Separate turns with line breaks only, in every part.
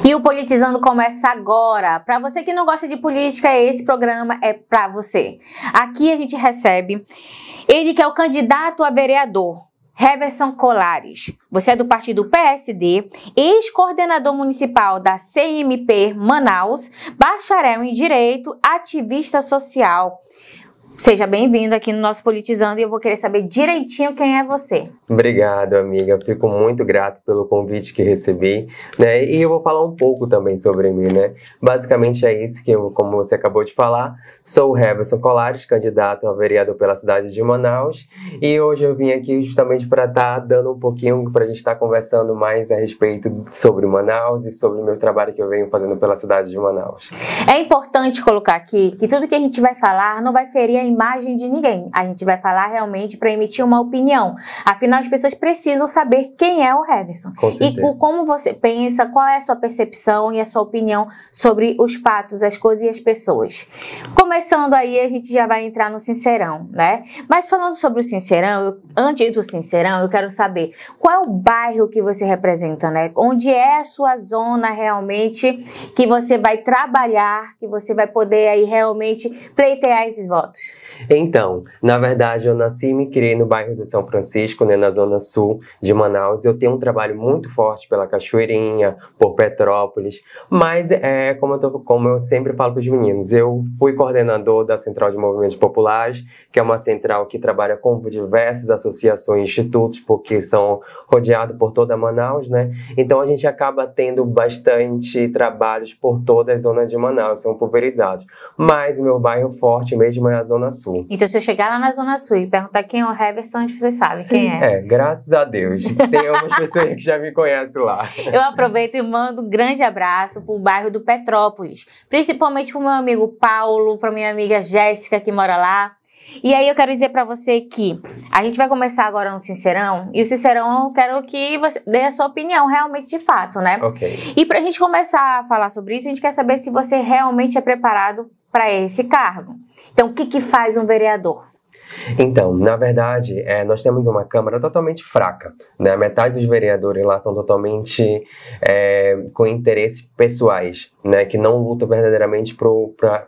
E o Politizando começa agora. Para você que não gosta de política, esse programa é para você. Aqui a gente recebe ele que é o candidato a vereador, Heverson Colares. Você é do partido PSD, ex-coordenador municipal da CMP Manaus, bacharel em Direito, ativista social. Seja bem-vindo aqui no nosso Politizando e eu vou querer saber direitinho quem é você.
Obrigado, amiga. Fico muito grato pelo convite que recebi, né? E eu vou falar um pouco também sobre mim, né? Basicamente é isso que eu, como você acabou de falar, sou o Heverson Colares, candidato a vereador pela cidade de Manaus. E hoje eu vim aqui justamente para estar dando um pouquinho, para a gente estar conversando mais a respeito sobre Manaus e sobre o meu trabalho que eu venho fazendo pela cidade de Manaus.
É importante colocar aqui que tudo que a gente vai falar não vai ferir a imagem de ninguém. A gente vai falar realmente para emitir uma opinião. Afinal, as pessoas precisam saber quem é o Heverson.
Com certeza.
E como você pensa, qual é a sua percepção e a sua opinião sobre os fatos, as coisas e as pessoas. Começando aí, a gente já vai entrar no Sincerão, né? Mas falando sobre o Sincerão, antes do Sincerão, eu quero saber qual é o bairro que você representa, né? Onde é a sua zona realmente que você vai trabalhar, que você vai poder aí realmente pleitear esses votos?
Então, na verdade, eu nasci e me criei no bairro do São Francisco, né, na zona sul de Manaus. Eu tenho um trabalho muito forte pela Cachoeirinha, por Petrópolis, mas como eu sempre falo para os meninos, eu fui coordenador da Central de Movimentos Populares, que é uma central que trabalha com diversas associações e institutos, porque são rodeados por toda Manaus, né? Então a gente acaba tendo bastante trabalhos por toda a zona de Manaus, são pulverizados. Mas o meu bairro forte mesmo é a zona sul.
Então, se eu chegar lá na Zona Sul e perguntar quem é o Heverson, vocês sabem quem é.
Graças a Deus. Tem algumas pessoas que já me conhecem lá.
Eu aproveito e mando um grande abraço pro bairro do Petrópolis, principalmente pro meu amigo Paulo, pra minha amiga Jéssica, que mora lá. E aí eu quero dizer pra você que a gente vai começar agora no Sincerão, e o Sincerão eu quero que você dê a sua opinião realmente de fato, né?
Ok.
E pra gente começar a falar sobre isso, a gente quer saber se você realmente é preparado para esse cargo. Então, o que faz um vereador?
Então, na verdade, nós temos uma Câmara totalmente fraca, né? Metade dos vereadores lá são totalmente com interesses pessoais, né? Que não lutam verdadeiramente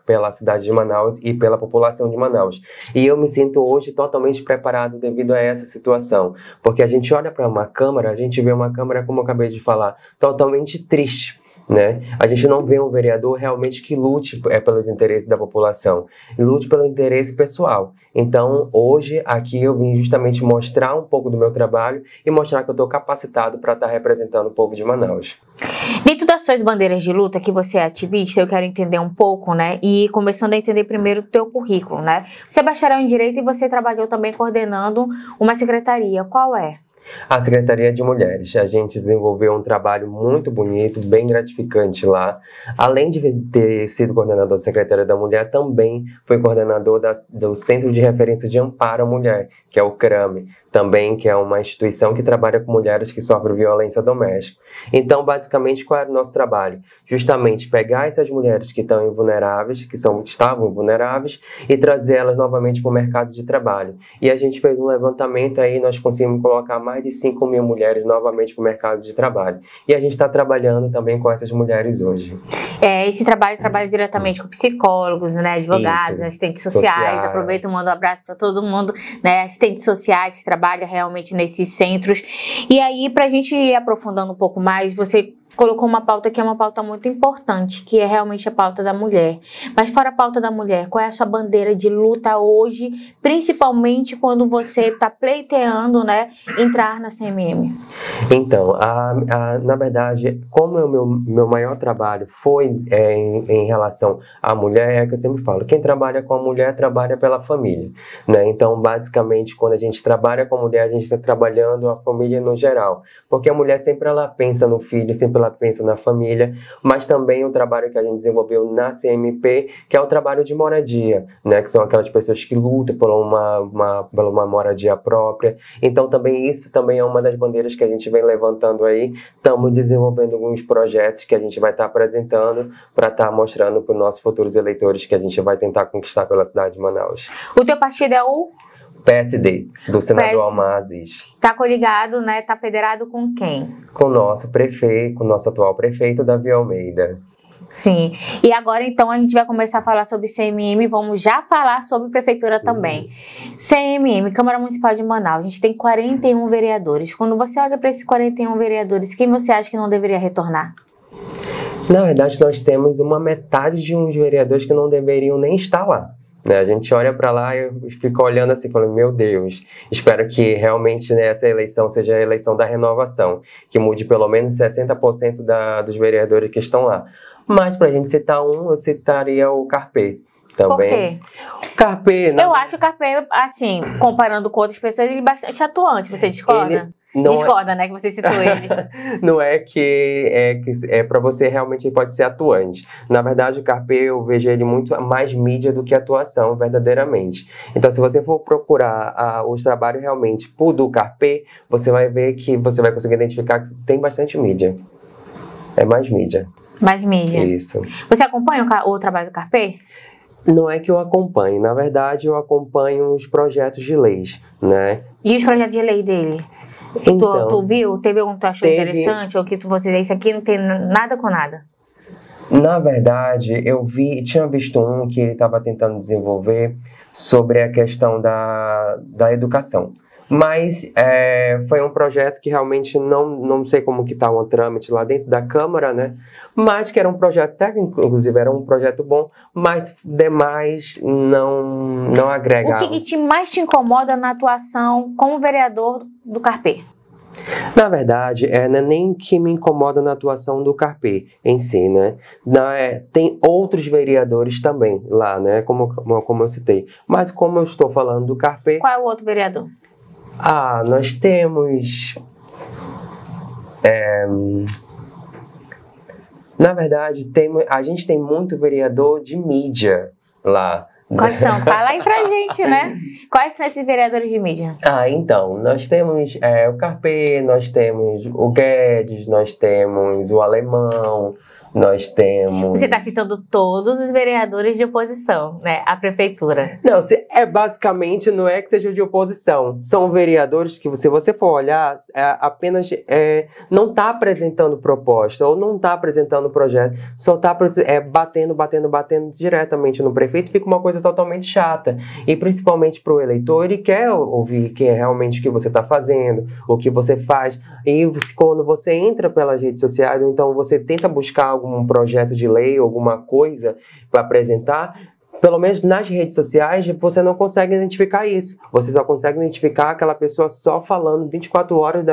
pela cidade de Manaus e pela população de Manaus. E eu me sinto hoje totalmente preparado devido a essa situação, porque a gente olha para uma Câmara, a gente vê uma Câmara, como eu acabei de falar, totalmente triste. Né? A gente não vê um vereador realmente que lute pelos interesses da população, lute pelo interesse pessoal. Então, hoje, aqui eu vim justamente mostrar um pouco do meu trabalho e mostrar que eu estou capacitado para estar representando o povo de Manaus.
Dentro das suas bandeiras de luta, que você é ativista, eu quero entender um pouco, né? E começando a entender primeiro o teu currículo, né? Você é bacharel em Direito e você trabalhou também coordenando uma secretaria. Qual é?
A Secretaria de Mulheres. A gente desenvolveu um trabalho muito bonito, bem gratificante lá. Além de ter sido coordenador da Secretaria da Mulher, também foi coordenador do Centro de Referência de Amparo à Mulher, que é o CRAME, também, que é uma instituição que trabalha com mulheres que sofrem violência doméstica. Então, basicamente, qual era o nosso trabalho? Justamente pegar essas mulheres que estão vulneráveis, estavam vulneráveis, e trazer elas novamente para o mercado de trabalho. E a gente fez um levantamento aí, nós conseguimos colocar mais de 5.000 mulheres novamente para o mercado de trabalho. E a gente está trabalhando também com essas mulheres hoje.
Esse trabalho trabalha diretamente com psicólogos, né, advogados,
Isso.
Assistentes sociais. Aproveito e mando um abraço para todo mundo, né, assistentes sociais que trabalham realmente nesses centros. E aí, para a gente ir aprofundando um pouco mais, você colocou uma pauta que é uma pauta muito importante, que é realmente a pauta da mulher. Mas fora a pauta da mulher, qual é a sua bandeira de luta hoje, principalmente quando você está pleiteando, né, entrar na CMM?
Então, na verdade, como o meu maior trabalho foi em relação à mulher, é que eu sempre falo, quem trabalha com a mulher trabalha pela família, né? Então, basicamente, quando a gente trabalha com a mulher, a gente está trabalhando a família no geral, porque a mulher sempre ela pensa no filho, sempre ela pensa na família, mas também o trabalho que a gente desenvolveu na CMP, que é o trabalho de moradia, né? Que são aquelas pessoas que lutam por uma moradia própria. Então, também isso também é uma das bandeiras que a gente vem levantando aí. Estamos desenvolvendo alguns projetos que a gente vai estar apresentando para estar mostrando para os nossos futuros eleitores que a gente vai tentar conquistar pela cidade de Manaus.
O teu partido é o
PSD, do senador Almar Aziz.
Tá coligado, né? Tá federado com quem?
Com o nosso prefeito, com o nosso atual prefeito, Davi Almeida.
Sim. E agora, então, a gente vai começar a falar sobre CMM. Vamos já falar sobre prefeitura também. CMM, Câmara Municipal de Manaus. A gente tem 41 vereadores. Quando você olha para esses 41 vereadores, quem você acha que não deveria retornar?
Na verdade, nós temos uma metade de uns vereadores que não deveriam nem estar lá. Né? A gente olha para lá e fica olhando assim, falando, meu Deus, espero que realmente, né, essa eleição seja a eleição da renovação, que mude pelo menos 60% dos vereadores que estão lá. Mas para a gente citar um, eu citaria o Carpê também.
Por quê?
O Carpê...
Eu acho o Carpê, assim, comparando com outras pessoas, ele é bastante atuante. Você discorda? Discorda, né, que você citou ele.
Não é que é para você realmente ele pode ser atuante. Na verdade, o Carpê eu vejo ele muito mais mídia do que atuação, verdadeiramente. Então, se você for procurar os trabalhos realmente do Carpê, você vai ver que você vai conseguir identificar que tem bastante mídia. É mais mídia.
Mais mídia.
Isso.
Você acompanha o trabalho do Carpê?
Não é que eu acompanhe. Na verdade, eu acompanho os projetos de leis, né?
E os projetos de lei dele?
Então,
tu viu? Teve algum que tu achou interessante? Ou que você disse, isso aqui não tem nada com nada?
Na verdade, tinha visto um que ele estava tentando desenvolver sobre a questão da educação. Mas foi um projeto que realmente não sei como que está o trâmite lá dentro da Câmara, né? Mas que era um projeto técnico, inclusive era um projeto bom, mas demais não agregava.
O que mais te incomoda na atuação como vereador do Carpê?
Na verdade, não é nem que me incomoda na atuação do Carpê em si, né? Tem outros vereadores também lá, né? Como eu citei. Mas como eu estou falando do Carpê...
Qual é o outro vereador?
Nós temos... Na verdade, a gente tem muito vereador de mídia lá.
Quais são? Fala aí pra gente, né? Quais são esses vereadores de mídia?
Então, nós temos o Carpê, nós temos o Guedes, nós temos o Alemão, nós temos...
Você está citando todos os vereadores de oposição, né? À prefeitura.
Não, basicamente não é que seja de oposição. São vereadores que, se você for olhar, apenas não está apresentando proposta ou não está apresentando projeto, só está batendo diretamente no prefeito, fica uma coisa totalmente chata. E principalmente para o eleitor, ele quer ouvir que é realmente o que você está fazendo, o que você faz. E quando você entra pelas redes sociais, ou então você tenta buscar algum projeto de lei, alguma coisa para apresentar, pelo menos nas redes sociais, você não consegue identificar isso. Você só consegue identificar aquela pessoa só falando 24 horas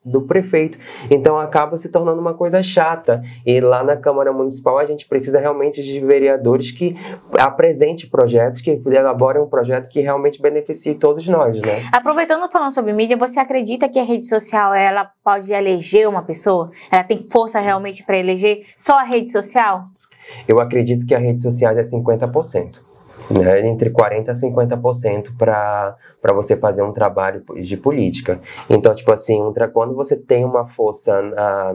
do prefeito. Então acaba se tornando uma coisa chata. E lá na Câmara Municipal a gente precisa realmente de vereadores que apresentem projetos, que elaborem um projeto que realmente beneficie todos nós, né?
Aproveitando falando sobre mídia, você acredita que a rede social ela pode eleger uma pessoa? Ela tem força realmente para eleger só a rede social?
Eu acredito que a rede social é 50%, né? Entre 40% a 50% para você fazer um trabalho de política. Então, tipo assim, quando você tem uma força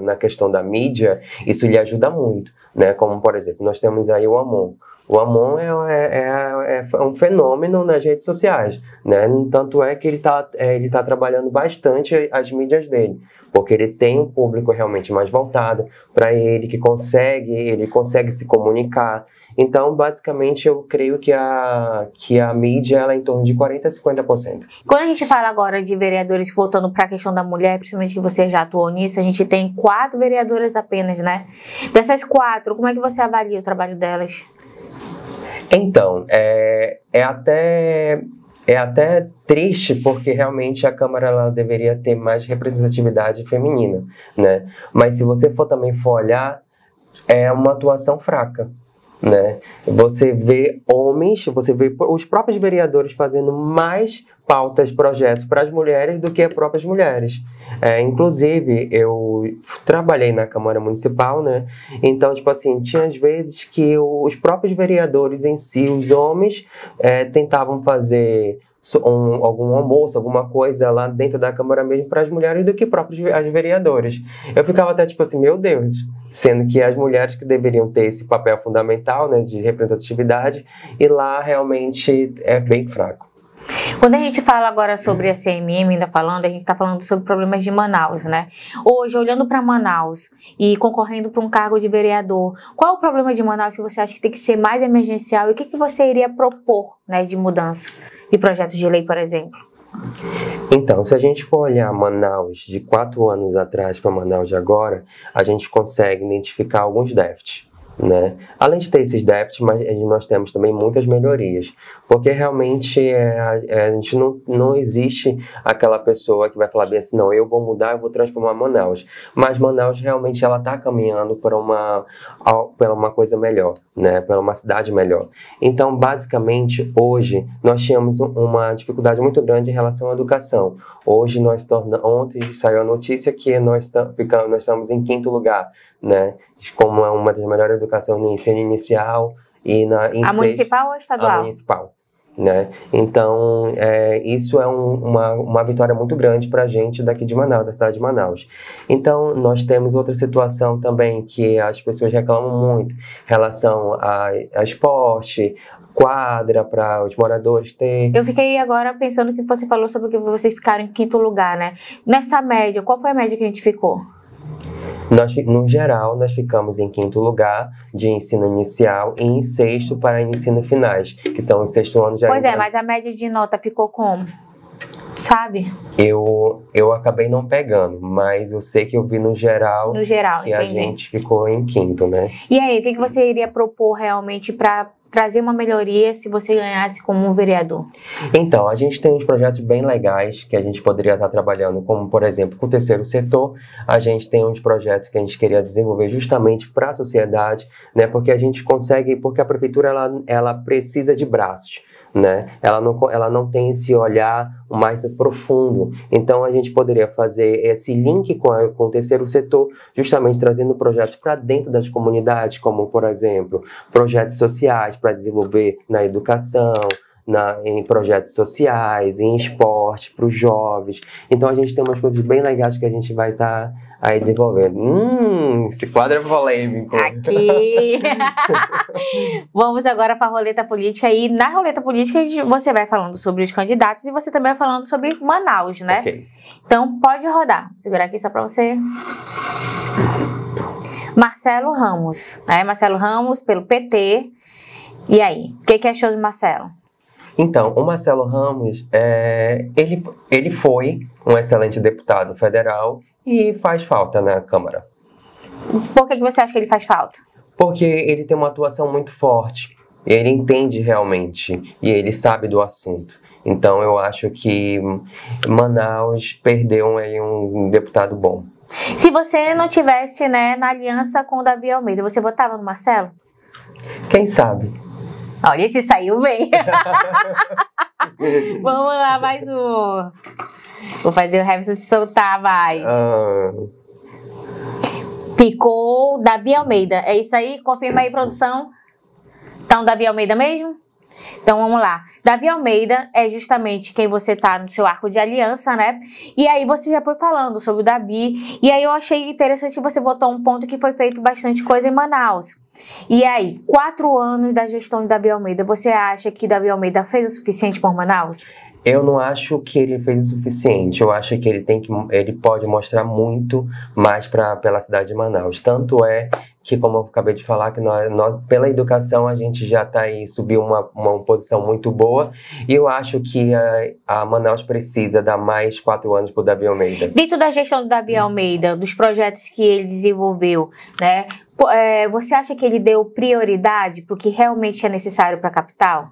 na questão da mídia, isso lhe ajuda muito, né? Como, por exemplo, nós temos aí o Amon. O Amon é um fenômeno nas redes sociais, né? Tanto é que ele tá trabalhando bastante as mídias dele, porque ele tem um público realmente mais voltado para ele consegue se comunicar. Então, basicamente, eu creio que a mídia ela é em torno de 40% a 50%.
Quando a gente fala agora de vereadores, voltando para a questão da mulher, principalmente que você já atuou nisso, a gente tem 4 vereadoras apenas, né? Dessas 4, como é que você avalia o trabalho delas?
Então, é até triste, porque realmente a Câmara ela deveria ter mais representatividade feminina, né? Mas se você também for olhar, é uma atuação fraca, né? Você vê os próprios vereadores fazendo mais pautas, projetos para as mulheres do que as próprias mulheres. Inclusive, eu trabalhei na Câmara Municipal, né? Então, tipo assim, tinha às vezes que os próprios vereadores em si, os homens, tentavam fazer algum almoço, alguma coisa lá dentro da Câmara mesmo para as mulheres do que próprios as vereadoras. Eu ficava até tipo assim, meu Deus, sendo que as mulheres que deveriam ter esse papel fundamental, né, de representatividade, e lá realmente é bem fraco.
Quando a gente fala agora sobre a CMM, a gente está falando sobre problemas de Manaus, né? Hoje, olhando para Manaus e concorrendo para um cargo de vereador, qual é o problema de Manaus que você acha que tem que ser mais emergencial e o que você iria propor, né, de mudança de projetos de lei, por exemplo?
Então, se a gente for olhar Manaus de 4 anos atrás para Manaus de agora, a gente consegue identificar alguns déficits, né? Além de ter esses déficits, mas nós temos também muitas melhorias, porque realmente a gente não existe aquela pessoa que vai falar bem assim, não, eu vou mudar, eu vou transformar Manaus, mas Manaus realmente ela está caminhando para uma coisa melhor, né? Para uma cidade melhor. Então, basicamente, hoje nós tínhamos uma dificuldade muito grande em relação à educação. Hoje ontem saiu a notícia que nós estamos em 5º lugar, né? Como é uma das melhores educações no ensino inicial e
a municipal ou estadual?
A municipal, né? Então, isso é uma vitória muito grande para a gente daqui de Manaus, da cidade de Manaus. Então, nós temos outra situação também que as pessoas reclamam muito em relação a esporte, quadra para os moradores ter.
Eu fiquei agora pensando que você falou sobre que vocês ficaram em 5º lugar, né? Nessa média, qual foi a média que a gente ficou?
No geral, nós ficamos em 5º lugar de ensino inicial e em 6º para ensino finais, que são os 6º anos de
Pois é, mas a média de nota ficou como? Sabe?
Eu acabei não pegando, mas eu sei que eu vi no geral que
entendi.
A gente ficou em 5º, né?
E aí, o que você iria propor realmente para trazer uma melhoria se você ganhasse como um vereador?
Então, a gente tem uns projetos bem legais que a gente poderia estar trabalhando, como, por exemplo, com o terceiro setor. A gente tem uns projetos que a gente queria desenvolver justamente para a sociedade, né? Porque a gente consegue, porque a prefeitura ela precisa de braços, né? Ela não tem esse olhar mais profundo. Então a gente poderia fazer esse link com o terceiro setor, justamente trazendo projetos para dentro das comunidades, como por exemplo projetos sociais para desenvolver na educação, em projetos sociais, em esporte para os jovens. Então a gente tem umas coisas bem legais que a gente vai estar aí desenvolvendo. Esse quadro é polêmico.
Aqui! Vamos agora para a roleta política. E na roleta política você vai falando sobre os candidatos e você também vai falando sobre Manaus, né?
Okay.
Então pode rodar. Vou segurar aqui só para você. Marcelo Ramos. Marcelo Ramos pelo PT. E aí? O que achou de Marcelo?
Então, o Marcelo Ramos, ele foi um excelente deputado federal e faz falta na Câmara.
Por que você acha que ele faz falta?
Porque ele tem uma atuação muito forte, ele entende realmente e ele sabe do assunto. Então, eu acho que Manaus perdeu aí um deputado bom.
Se você não tivesse, né, na aliança com o Davi Almeida, você votava no Marcelo?
Quem sabe?
Olha, esse saiu bem. Vamos lá, mais um. Vou fazer o Harrison se soltar mais. Ficou Davi Almeida. É isso aí? Confirma aí, produção. Então, Davi Almeida mesmo? Então, vamos lá. Davi Almeida é justamente quem você tá no seu arco de aliança, né? E aí você já foi falando sobre o Davi. E aí eu achei interessante que você botou um ponto que foi feito bastante coisa em Manaus. E aí, 4 anos da gestão de Davi Almeida, você acha que Davi Almeida fez o suficiente por Manaus?
Eu não acho que ele fez o suficiente. Eu acho que ele pode mostrar muito mais pela cidade de Manaus. Tanto é que, como eu acabei de falar, que nós pela educação a gente já está aí, subiu uma posição muito boa. E eu acho que a Manaus precisa dar mais 4 anos para o Davi Almeida.
Dentro da gestão do Davi Almeida, dos projetos que ele desenvolveu, né? Você acha que ele deu prioridade para o que realmente é necessário para a capital?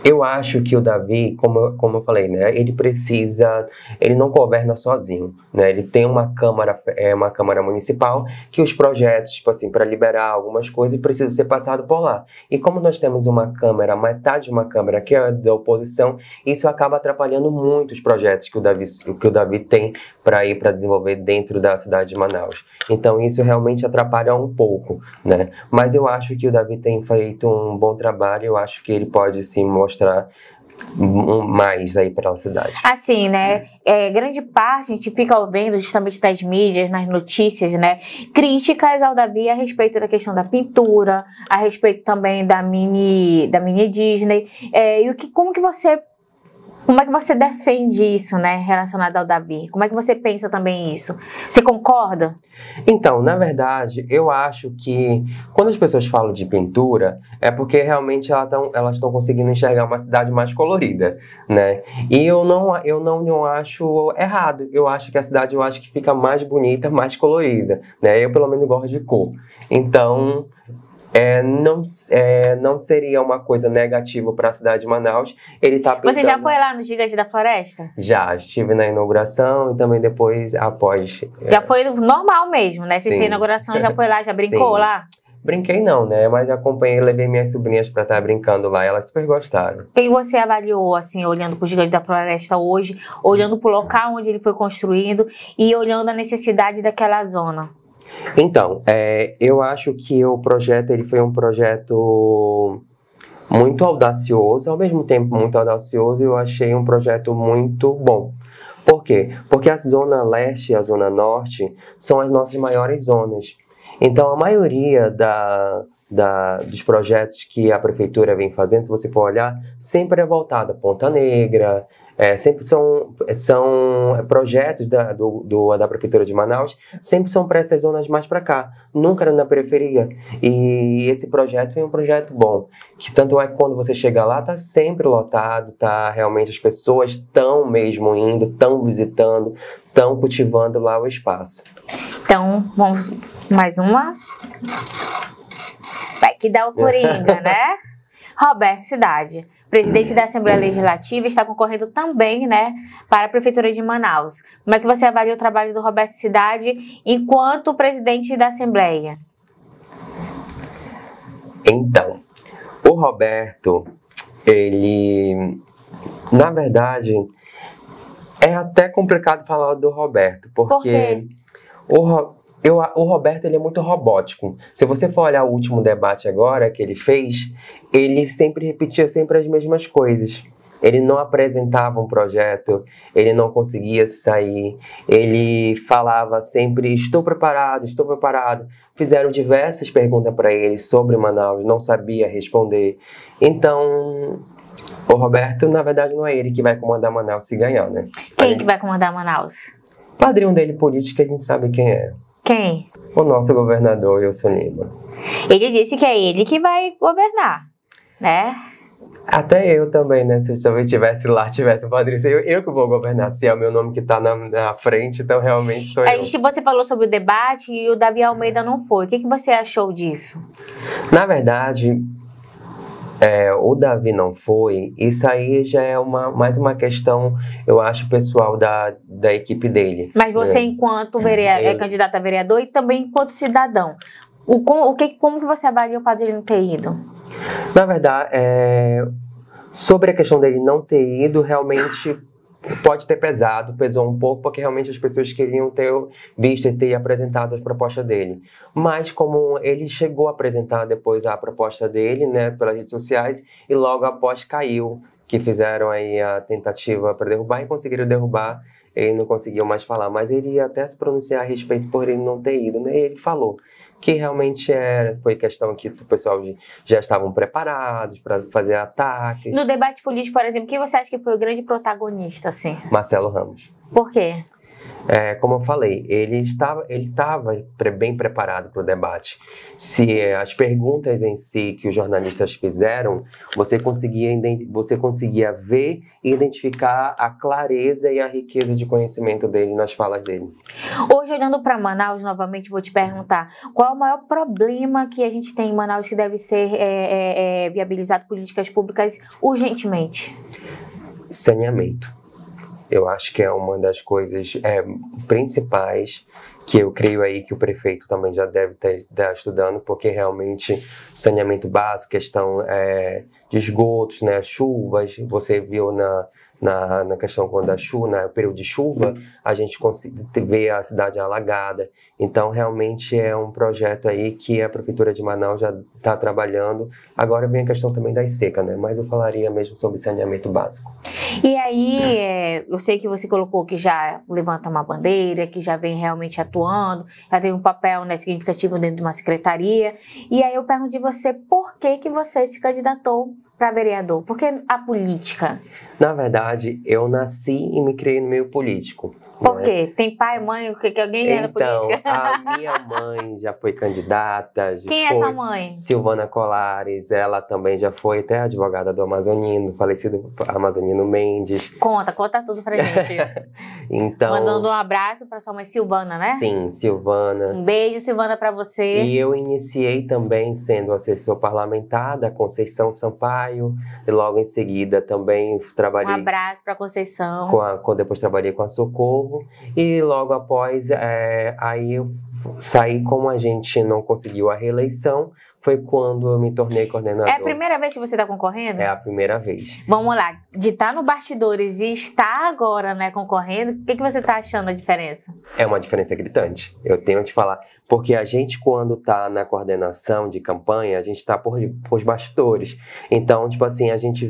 Eu acho que o Davi, como eu falei, né, ele não governa sozinho, né, ele tem uma câmara municipal que os projetos, tipo assim, para liberar algumas coisas precisam ser passados por lá. E como nós temos uma câmara, metade de uma câmara que é da oposição, isso acaba atrapalhando muito os projetos que o Davi tem para desenvolver dentro da cidade de Manaus. Então isso realmente atrapalha um pouco, né, mas eu acho que o Davi tem feito um bom trabalho, eu acho que ele pode sim mostrar mais aí para a cidade.
Assim, né? Grande parte a gente fica ouvindo justamente nas mídias, nas notícias, né? Críticas ao Davi a respeito da questão da pintura, a respeito também da mini Disney. Como que você Como é que você defende isso, né, relacionado ao Davi? Como é que você pensa também isso? Você concorda?
Então, na verdade, eu acho que quando as pessoas falam de pintura, é porque realmente elas estão conseguindo enxergar uma cidade mais colorida, né? E eu não acho errado. Eu acho que a cidade fica mais bonita, mais colorida, né? Eu, pelo menos, gosto de cor. Então, não seria uma coisa negativa para a cidade de Manaus. Ele tá pintando...
Você já foi lá no Gigante da Floresta?
Já, estive na inauguração e também depois, após...
Já foi normal mesmo, né? Se
Sim.
a inauguração já foi lá, já brincou
Sim.
lá?
Brinquei não, né? Mas acompanhei, levei minhas sobrinhas para estar brincando lá. Elas super gostaram.
Quem você avaliou, assim, olhando para o Gigante da Floresta hoje, olhando para o local onde ele foi construído e olhando a necessidade daquela zona?
Então, eu acho que o projeto ele foi um projeto muito audacioso, ao mesmo tempo muito audacioso, eu achei um projeto muito bom. Por quê? Porque a zona leste e a zona norte são as nossas maiores zonas. Então, a maioria dos projetos que a prefeitura vem fazendo, se você for olhar, sempre é voltada a Ponta Negra, sempre são projetos da Prefeitura de Manaus, sempre são para essas zonas mais para cá, nunca na periferia. E esse projeto foi um projeto bom, que tanto é que quando você chega lá, tá sempre lotado, tá realmente as pessoas estão mesmo indo, estão visitando, estão cultivando lá o espaço.
Então, vamos mais uma. Vai que dá o Coringa, né? Roberto Cidade, presidente da Assembleia Legislativa, está concorrendo também, né, para a Prefeitura de Manaus. Como é que você avalia o trabalho do Roberto Cidade enquanto presidente da Assembleia?
Então, o Roberto, ele, na verdade, é até complicado falar do Roberto, porque
Por quê?
o Roberto ele é muito robótico. Se você for olhar o último debate agora que ele fez, ele sempre repetia as mesmas coisas. Ele não apresentava um projeto, ele não conseguia sair, ele falava sempre, estou preparado, estou preparado. Fizeram diversas perguntas para ele sobre Manaus, não sabia responder. Então, o Roberto, na verdade, não é ele que vai comandar Manaus se ganhar, né?
Quem que vai comandar Manaus?
O padrinho dele político, a gente sabe quem é.
Quem?
O nosso governador, Wilson Lima.
Ele disse que é ele que vai governar, né?
Até eu também, né? Se eu também tivesse lá, tivesse um padrinho, eu que vou governar. Se é o meu nome que tá na frente, então realmente sou eu.
Você falou sobre o debate e o Davi Almeida não foi. O que você achou disso?
Na verdade, o Davi não foi. Isso aí já é mais uma questão, eu acho, pessoal da equipe dele.
Mas você, enquanto candidato a vereador e também enquanto cidadão, como que você avalia o fato de ele não ter ido?
Na verdade, sobre a questão dele não ter ido, realmente pode ter pesou um pouco, porque realmente as pessoas queriam ter visto e ter apresentado as propostas dele. Mas como ele chegou a apresentar depois a proposta dele, né, pelas redes sociais, e logo após caiu, que fizeram aí a tentativa para derrubar e conseguiram derrubar, ele não conseguiu mais falar. Mas ele ia até se pronunciar a respeito por ele não ter ido, né? Ele falou que realmente foi questão que o pessoal já estavam preparados para fazer ataques.
No debate político, por exemplo, quem você acha que foi o grande protagonista, assim?
Marcelo Ramos.
Por quê?
Como eu falei, ele estava bem preparado para o debate. Se as perguntas em si que os jornalistas fizeram, você conseguia ver e identificar a clareza e a riqueza de conhecimento dele nas falas dele.
Hoje, olhando para Manaus, novamente vou te perguntar, qual é o maior problema que a gente tem em Manaus que deve ser viabilizado políticas públicas urgentemente?
Saneamento. Eu acho que é uma das coisas principais que eu creio aí que o prefeito também já deve estar estudando, porque realmente saneamento básico, questão de esgotos, né, chuvas, você viu na questão quando no período de chuva, a gente vê a cidade alagada. Então, realmente é um projeto aí que a Prefeitura de Manaus já está trabalhando. Agora vem a questão também das secas, né? Mas eu falaria mesmo sobre saneamento básico.
E aí, eu sei que você colocou que já levanta uma bandeira, que já vem realmente atuando, já tem um papel, né, significativo dentro de uma secretaria. E aí eu pergunto de você, por que você se candidatou para vereador? Por que a política?
Na verdade, eu nasci e me criei no meio político.
Por
né?
quê? Tem pai, mãe, que alguém é da política?
A minha mãe já foi candidata.
Quem é essa mãe?
Silvana Colares, ela também já foi até advogada do Amazonino, falecido Amazonino Mendes.
Conta tudo pra gente.
Então,
mandando um abraço pra sua mãe Silvana, né?
Sim, Silvana.
Um beijo, Silvana, pra você.
E eu iniciei também sendo assessor parlamentar da Conceição Sampaio. E logo em seguida também trabalhei...
Um abraço pra Conceição.
Depois trabalhei com a Socorro. E logo após, aí eu saí, como a gente não conseguiu a reeleição, foi quando eu me tornei coordenador.
É a primeira vez que você está concorrendo?
É a primeira vez.
Vamos lá, de estar no bastidores e estar agora, né, concorrendo, o que você está achando a diferença?
É uma diferença gritante, eu tenho que te falar. Porque a gente, quando está na coordenação de campanha, a gente está por os bastidores. Então, tipo assim, a gente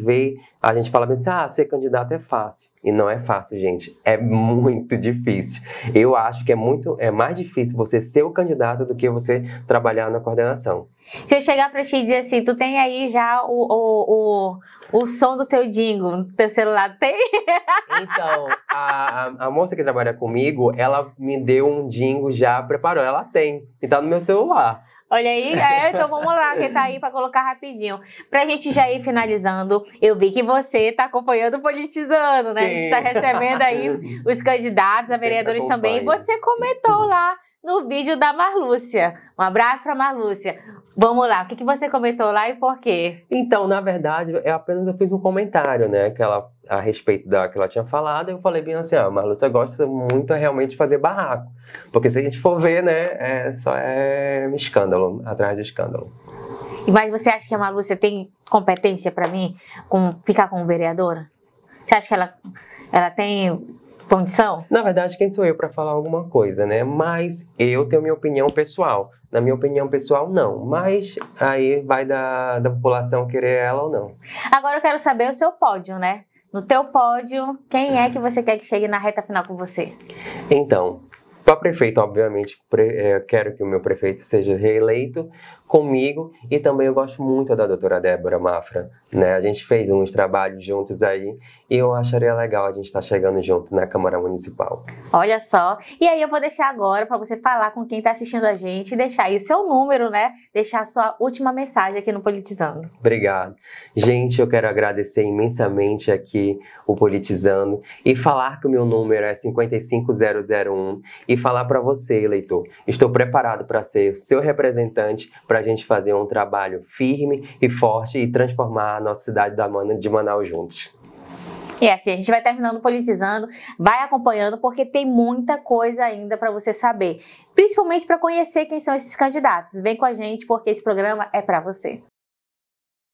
fala assim, ser candidato é fácil. E não é fácil, gente. É muito difícil. Eu acho que é mais difícil você ser o candidato do que você trabalhar na coordenação.
Se eu chegar pra ti e dizer assim, tu tem aí já o som do teu jingle no teu celular, tem?
Então, a moça que trabalha comigo, ela me deu um jingle, já preparou, ela tem, e tá no meu celular.
Olha aí, então vamos lá, que tá aí pra colocar rapidinho. Pra gente já ir finalizando, eu vi que você tá acompanhando o Politizando, né? Sim. A gente tá recebendo aí os candidatos a vereadores também, e você comentou lá no vídeo da Marlúcia. Um abraço pra Marlúcia. Vamos lá, o que você comentou lá e por quê?
Então, na verdade, eu fiz um comentário, né, a respeito da que ela tinha falado. Eu falei bem assim, a Marlúcia gosta muito realmente de fazer barraco. Porque se a gente for ver, né, só é escândalo, atrás de escândalo.
Mas você acha que a Marlúcia tem competência pra mim, ficar como vereadora? Você acha que ela tem condição?
Na verdade, quem sou eu para falar alguma coisa, né? Mas eu tenho minha opinião pessoal. Na minha opinião pessoal, não. Mas aí vai da população querer ela ou não.
Agora eu quero saber o seu pódio, né? No teu pódio, quem é que você quer que chegue na reta final com você?
Então, para prefeito, obviamente, quero que o meu prefeito seja reeleito comigo, e também eu gosto muito da doutora Débora Mafra, né? A gente fez uns trabalhos juntos aí e eu acharia legal a gente estar chegando junto na Câmara Municipal.
Olha só, e aí eu vou deixar agora para você falar com quem está assistindo a gente, deixar aí o seu número, né? Deixar a sua última mensagem aqui no Politizando.
Obrigado. Gente, eu quero agradecer imensamente aqui o Politizando e falar que o meu número é 55001 e falar para você, eleitor, estou preparado para ser seu representante, para a gente fazer um trabalho firme e forte e transformar a nossa cidade de Manaus juntos.
E assim, a gente vai terminando Politizando, vai acompanhando, porque tem muita coisa ainda para você saber. Principalmente para conhecer quem são esses candidatos. Vem com a gente, porque esse programa é para você.